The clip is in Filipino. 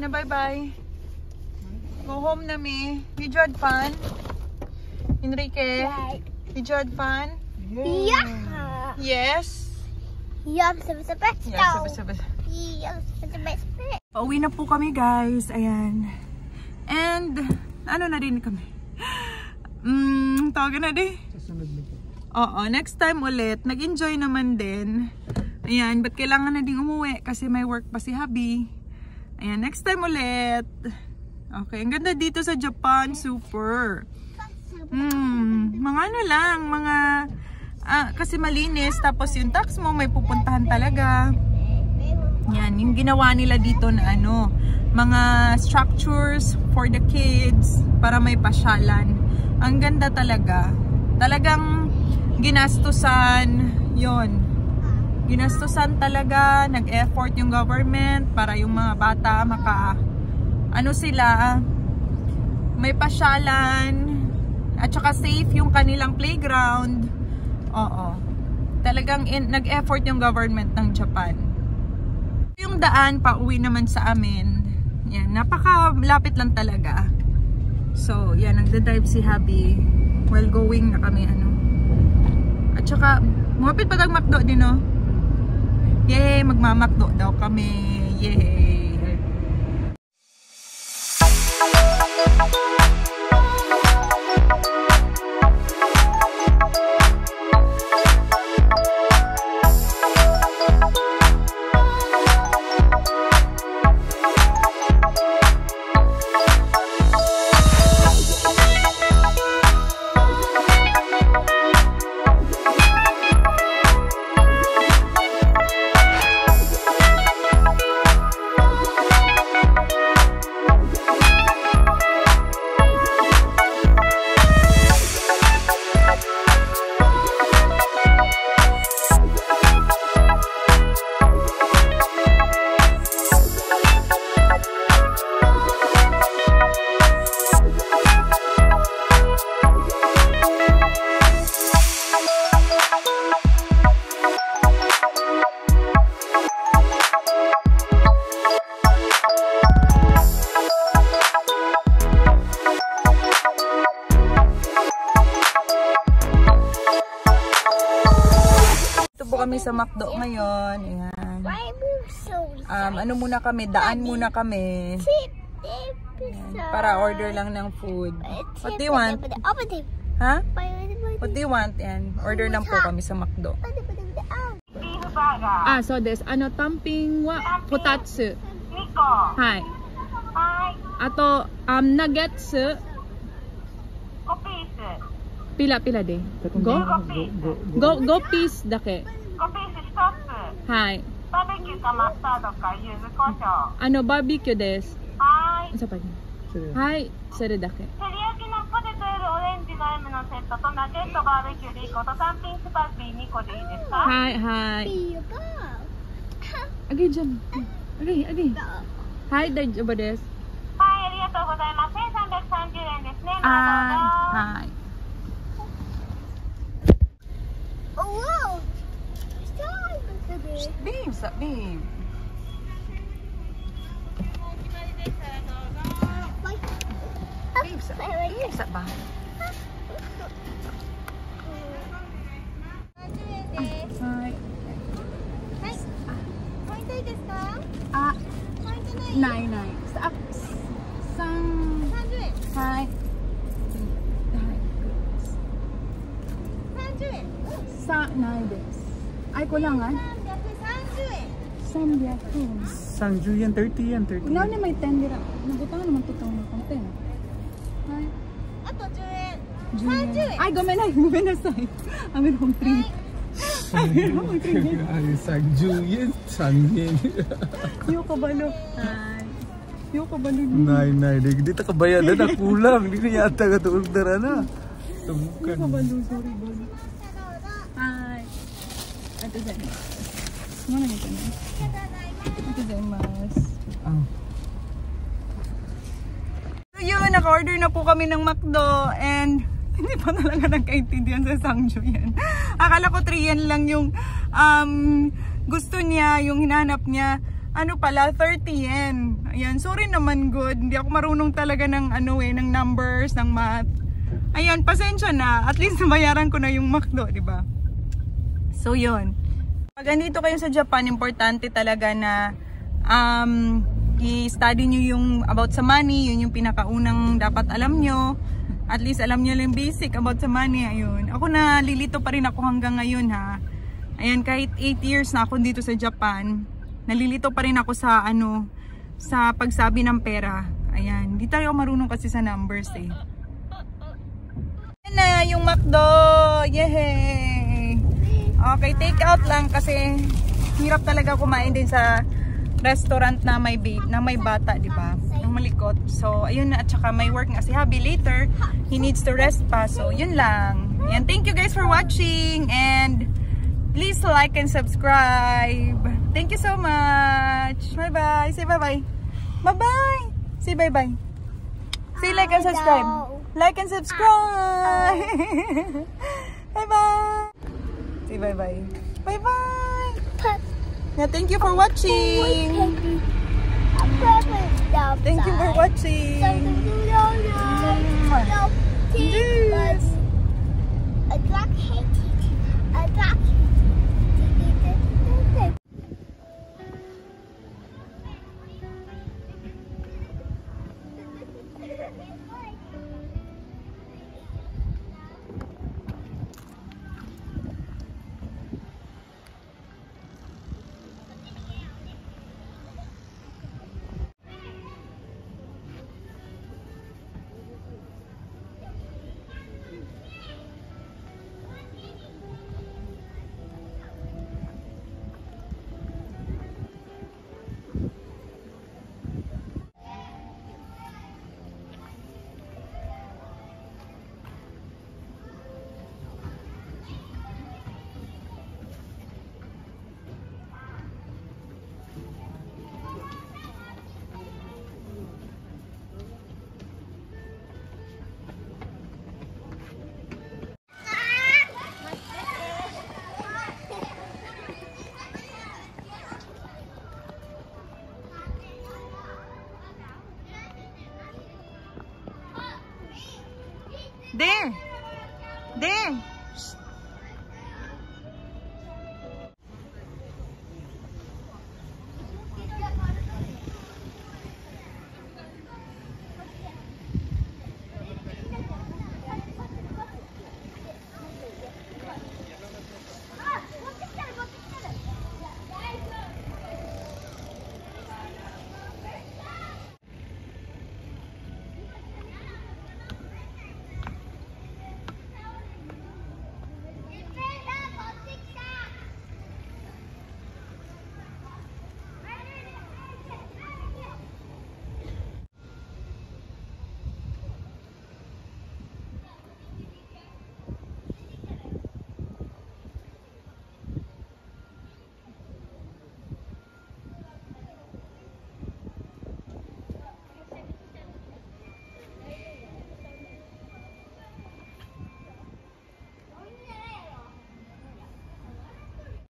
na bye-bye. Go home na mi. Did you had fun? Enrique? Did you had fun? Yeah. Yes? Yeah, sa best. Yeah, sabi. Yeah, sa best. Pauwi na po kami guys. Ayan. And, ano na din kami? Tawagan na din. Oo, next time ulit. Nag-enjoy naman din. Ayan, ba't kailangan na din umuwi? Kasi may work pa si hubby. Ayan, next time ulit. Okay, ang ganda dito sa Japan. Super. Mga ano lang, mga... kasi malinis. Tapos yung tax mo, may pupuntahan talaga. Yan, yung ginawa nila dito na ano, mga structures for the kids. Para may pasyalan. Ang ganda talaga. Talagang ginastusan. Yon. Ginastusan talaga. Nag-effort yung government para yung mga bata ano sila, may pasyalan at saka safe yung kanilang playground. Oo. Talagang nag-effort yung government ng Japan. Yung daan pauwi naman sa amin, yan, napakalapit lang talaga. So, yan, nagda-drive si hubby while going na kami, ano. At saka, mapit pa tag McDo din, no? Yay, magmamakdo daw kami. Yay! Kami sa McDo ngayon. Ayan. Ano muna kami, daan muna kami. Ayan, para order lang ng food. What do you want? Ha? What do you want? Ayan, order lang po kami sa McDo. So this, tamping wa kotatsu. Hai. Ato, nuggets. Pila de. Go piece dake. 5ピース1つ。はい。バーベキューかマスタードか柚子胡椒。バーベキューです。はい。はい、それだけ。照り焼きのポテト L オレンジの M のセットとナゲットバーベキューで1個と単品スパゲティ2個でいいですか？はい、はい。あげじゃん。あげ。はい、大丈夫です。はい、ありがとうございます。1330円ですね。はい。Babe, babe. Babe, sa ba? Hi. Nine. Hi. Sa ないです。Ay, kulangan? 30 yen, 30 yen, 30 yen. Now na may 10 dira. Nabutangan naman tutong ng konti. Hi. あと10円。 10 yen. Ay, gomenasai. Amin hong 3. Amin hong 3 yen. Ay, 30 yen, 3 yen. Yo kabalo. Hi. Yo kabalo. Nay, di ta kabayadan na kulang. Di na yata ka order na. Yo kabalo, sorry balo. Hi. Ito dyan. Ano nito na? Ito dyan, mas. So yun, naka-order na po kami ng McDo and hindi pa talaga nagkaintindihan sa Sangju yan. Akala ko 3 yen lang yung gusto niya, yung hinahanap niya. ano pala, 30 yen. Ayan, sorry naman good. Hindi ako marunong talaga ng ano ng numbers, ng math. Ayan, pasensya na. At least nabayaran ko na yung McDo, di ba? So, yun. Pag andito kayo sa Japan, importante talaga na i-study nyo yung about sa money. Yun yung pinakaunang dapat alam nyo. At least alam nyo lang basic about sa money. Ayun. Ako na lilito pa rin ako hanggang ngayon ha. Ayan, kahit 8 years na ako dito sa Japan, nalilito pa rin ako sa sa pagsabi ng pera. Ayan, di tayo marunong kasi sa numbers eh. Ayan na yung McDo. Yehey! Okay, take out lang kasi hirap talaga kumain din sa restaurant na may bata, di ba? Ang malikot. So, ayun na. At saka may work nga si hubby later. He needs to rest pa. So, yun lang. And thank you guys for watching. And please like and subscribe. Thank you so much. Bye-bye. Say bye-bye. Bye-bye. Say bye-bye. Say like and subscribe. Like and subscribe. Bye-bye. Say bye-bye. Bye-bye. Yeah, thank you for watching. Thank you for watching. There. There.